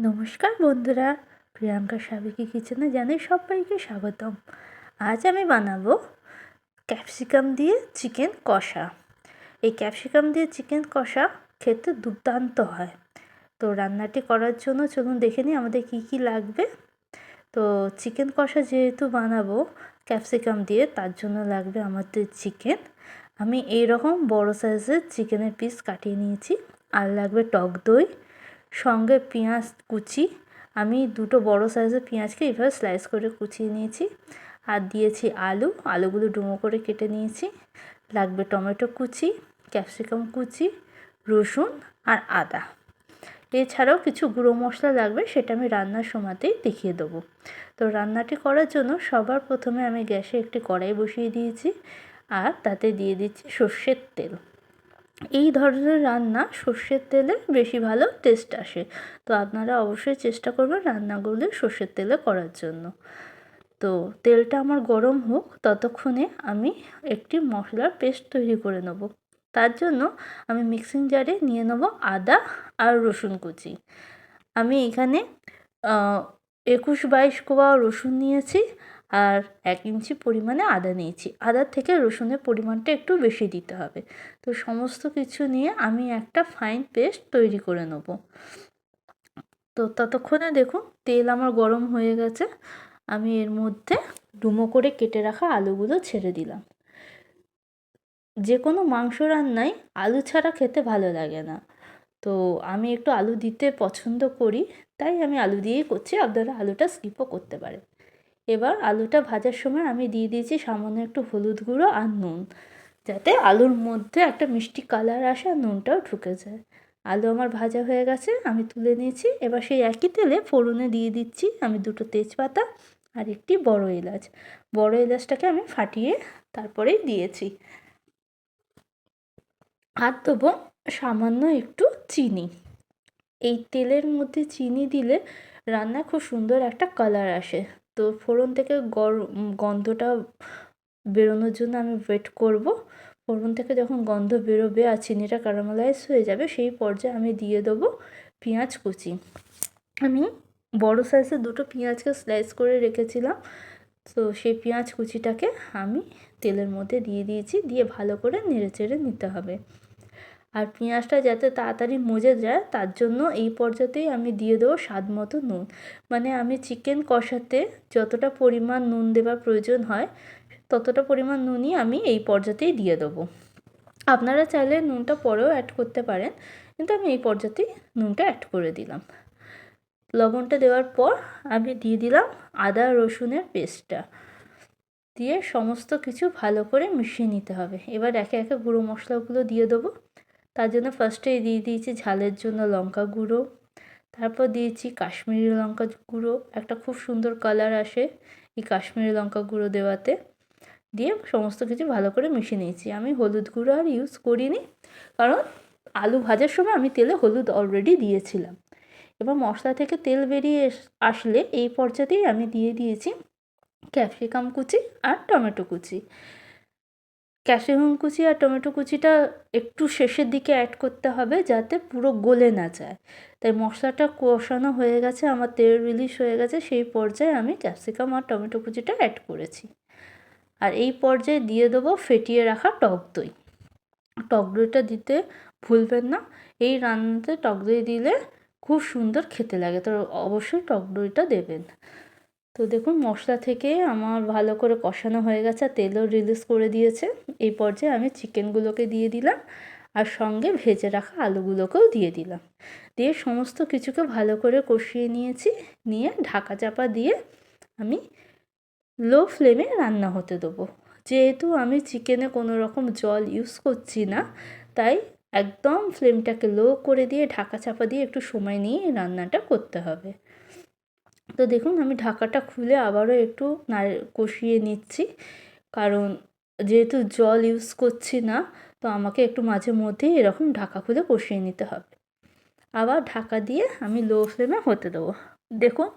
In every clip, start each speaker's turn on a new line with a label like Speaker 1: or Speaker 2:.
Speaker 1: নমস্কার বন্ধুরা, প্রিয়াঙ্কা সাবেকি কিচেনে জানাই সবাইকে স্বাগতম। আজ আমি বানাবো ক্যাপসিকাম দিয়ে চিকেন কষা। এই ক্যাপসিকাম দিয়ে চিকেন কষা খেতে দুর্দান্ত হয়। তো রান্নাটি করার জন্য চলুন দেখে নিই আমাদের কী কী লাগবে। তো চিকেন কষা যেহেতু বানাবো ক্যাপসিকাম দিয়ে, তার জন্য লাগবে আমাদের চিকেন। আমি এই রকম বড় সাইজের চিকেনের পিস কাটিয়ে নিয়েছি। আর লাগবে টক দই, সঙ্গে পেঁয়াজ কুচি। আমি দুটো বড় সাইজের পেঁয়াজকে এভাবে স্লাইস করে কুচিয়ে নিয়েছি। আর দিয়েছি আলুগুলো ডুমো করে কেটে নিয়েছি। লাগবে টমেটো কুচি, ক্যাপসিকাম কুচি, রসুন আর আদা। এছাড়াও কিছু গুঁড়ো মশলা লাগবে, সেটা আমি রান্নার সময়তেই দেখিয়ে দেবো। তো রান্নাটি করার জন্য সবার প্রথমে আমি গ্যাসে একটি কড়াই বসিয়ে দিয়েছি আর তাতে দিয়ে দিচ্ছি সর্ষের তেল। এই ধরনের রান্না সর্ষের তেলে বেশি ভালো টেস্ট আসে। তো আপনারা অবশ্যই চেষ্টা করবেন রান্নাগুলো সর্ষের তেলে করার জন্য। তো তেলটা আমার গরম হোক, ততক্ষণে আমি একটি মশলার পেস্ট তৈরি করে নেব। তার জন্য আমি মিক্সিং জারে নিয়ে নেব আদা আর রসুন কুচি। আমি এখানে 21-22 কোয়া রসুন নিয়েছি আর 1 ইঞ্চি পরিমাণে আদা নিয়েছি। আদার থেকে রসুনের পরিমাণটা একটু বেশি দিতে হবে। তো সমস্ত কিছু নিয়ে আমি একটা ফাইন পেস্ট তৈরি করে নেব। তো ততক্ষণে দেখুন তেল আমার গরম হয়ে গেছে। আমি এর মধ্যে ডুমো করে কেটে রাখা আলুগুলো ছেড়ে দিলাম। যে কোনো মাংস রান্নায় আলু ছাড়া খেতে ভালো লাগে না। তো আমি একটু আলু দিতে পছন্দ করি, তাই আমি আলু দিয়েই করছি। আপনারা আলুটা স্কিপও করতে পারেন। এবার আলুটা ভাজার সময় আমি দিয়ে দিয়েছি সামান্য একটু হলুদ গুঁড়ো আর নুন, যাতে আলুর মধ্যে একটা মিষ্টি কালার আসে আর নুনটাও ঢুকে যায়। আলু আমার ভাজা হয়ে গেছে, আমি তুলে নিয়েছি। এবার সেই একই তেলে ফোড়নে দিয়ে দিচ্ছি আমি 2টো তেজপাতা আর একটি বড় এলাচ। বড় এলাচটাকে আমি ফাটিয়ে তারপরেই দিয়েছি। আর দেবো সামান্য একটু চিনি। এই তেলের মধ্যে চিনি দিলে রান্না খুব সুন্দর একটা কালার আসে। তো ফোড়ন থেকে গন্ধটা বেরোনোর জন্য আমি ওয়েট করব। ফোড়ন থেকে যখন গন্ধ বেরোবে আর চিনিটা ক্যারামেলাইজ হয়ে যাবে, সেই পর্যায়ে আমি দিয়ে দেবো পেঁয়াজ কুচি। আমি বড় সাইজের 2টো পেঁয়াজকে স্লাইস করে রেখেছিলাম। তো সেই পেঁয়াজ কুচিটাকে আমি তেলের মধ্যে দিয়ে দিয়েছি, দিয়ে ভালো করে নেড়েচেড়ে নিতে হবে। আর পেঁয়াজটা যাতে তাড়াতাড়ি মজে যায়, তার জন্য এই পর্যাতেই আমি দিয়ে দেবো স্বাদ মতো নুন। মানে আমি চিকেন কষাতে যতটা পরিমাণ নুন দেওয়ার প্রয়োজন হয়, ততটা পরিমাণ নুনই আমি এই পর্যাতেই দিয়ে দেবো। আপনারা চাইলে নুনটা পরেও অ্যাড করতে পারেন, কিন্তু আমি এই পর্যাতেই নুনটা অ্যাড করে দিলাম। লবণটা দেওয়ার পর আমি দিয়ে দিলাম আদা রসুনের পেস্টটা, দিয়ে সমস্ত কিছু ভালো করে মিশিয়ে নিতে হবে। এবার একে একে গুঁড়ো মশলাগুলো দিয়ে দেবো। তার জন্য ফার্স্টেই দিয়ে দিয়েছি ঝালের জন্য লঙ্কা গুঁড়ো, তারপর দিয়েছি কাশ্মীরি লঙ্কা গুঁড়ো। একটা খুব সুন্দর কালার আসে এই কাশ্মীরি লঙ্কা গুঁড়ো দেওয়াতে। দিয়ে সমস্ত কিছু ভালো করে মিশিয়ে নিয়েছি। আমি হলুদ গুঁড়ো আর ইউজ করিনি, কারণ আলু ভাজার সময় আমি তেলে হলুদ অলরেডি দিয়েছিলাম। এবার মশলা থেকে তেল বেরিয়ে আসলে এই পর্যাতেই আমি দিয়ে দিয়েছি ক্যাপসিকাম কুচি আর টমেটো কুচি। ক্যাপসিকাম কুচি আর টমেটো কুচিটা একটু শেষের দিকে অ্যাড করতে হবে, যাতে পুরো গলে না যায়। তাই মশলাটা কষানো হয়ে গেছে, আমার তেল রিলিজ হয়ে গেছে, সেই পর্যায়ে আমি ক্যাপসিকাম আর টমেটো কুচিটা অ্যাড করেছি। আর এই পর্যায়ে দিয়ে দেবো ফেটিয়ে রাখা টক দই। টক দইটা দিতে ভুলবেন না, এই রান্নাতে টক দই দিলে খুব সুন্দর খেতে লাগে, তো অবশ্যই টক দইটা দেবেন। তো দেখুন মশলা থেকে আমার ভালো করে কষানো হয়ে গেছে আর তেলও রিলিজ করে দিয়েছে। এই পর্যায়ে আমি চিকেনগুলোকে দিয়ে দিলাম আর সঙ্গে ভেজে রাখা আলুগুলোকেও দিয়ে দিলাম। দিয়ে সমস্ত কিছুকে ভালো করে কষিয়ে নিয়েছি, নিয়ে ঢাকা চাপা দিয়ে আমি লো ফ্লেমে রান্না হতে দেবো। যেহেতু আমি চিকেনে কোনো রকম জল ইউজ করছি না, তাই একদম ফ্লেমটাকে লো করে দিয়ে ঢাকা চাপা দিয়ে একটু সময় নিয়ে রান্নাটা করতে হবে। তো দেখুন আমি ঢাকাটা খুলে আবারও একটু কষিয়ে নিচ্ছি, কারণ যেহেতু জল ইউজ করছি না, তো আমাকে একটু মাঝে মধ্যেই এরকম ঢাকা খুলে কষিয়ে নিতে হবে। আবার ঢাকা দিয়ে আমি লো ফ্লেমে হতে দেবো। দেখুন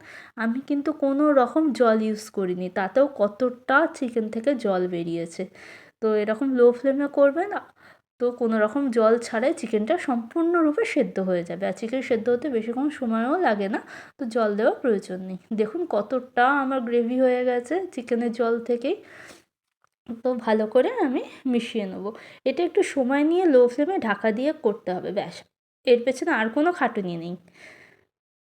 Speaker 1: আমি কিন্তু কোনো রকম জল ইউজ করিনি, তাতেও কতটা চিকেন থেকে জল বেরিয়েছে। তো এরকম লো ফ্লেমে করবেন, তো কোনো রকম জল ছাড়াই চিকেনটা সম্পূর্ণরূপে সেদ্ধ হয়ে যাবে। আর চিকেন সেদ্ধ হতে বেশিক্ষণ সময়ও লাগে না, তো জল দেওয়ার প্রয়োজন নেই। দেখুন কতটা আমার গ্রেভি হয়ে গেছে চিকেনের জল থেকেই। তো ভালো করে আমি মিশিয়ে নেব। এটা একটু সময় নিয়ে লো ফ্লেমে ঢাকা দিয়ে করতে হবে, ব্যাস। এর পেছনে আর কোনো খাটুনি নেই।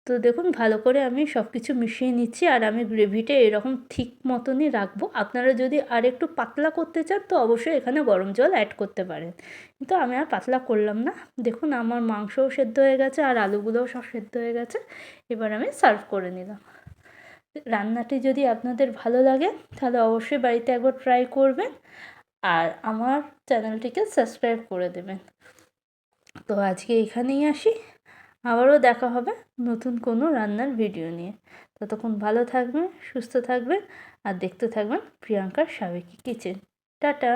Speaker 1: তো দেখুন ভালো করে আমি সব কিছু মিশিয়ে নিচ্ছি, আর আমি গ্রেভিটা এরকম ঠিক মতনই রাখবো। আপনারা যদি আর একটু পাতলা করতে চান তো অবশ্যই এখানে গরম জল অ্যাড করতে পারেন, কিন্তু আমি আর পাতলা করলাম না। দেখুন আমার মাংসও সেদ্ধ হয়ে গেছে আর আলুগুলোও সব সেদ্ধ হয়ে গেছে। এবার আমি সার্ভ করে নিলাম। রান্নাটি যদি আপনাদের ভালো লাগে তাহলে অবশ্যই বাড়িতে একবার ট্রাই করবেন, আর আমার চ্যানেলটিকে সাবস্ক্রাইব করে দেবেন। তো আজকে এখানেই আসি, আবারও দেখা হবে নতুন কোনো রান্নার ভিডিও নিয়ে। ততক্ষণ ভালো থাকবেন, সুস্থ থাকবেন, আর দেখতে থাকবেন প্রিয়াঙ্কার সাবেকি কিচেন। টাটা।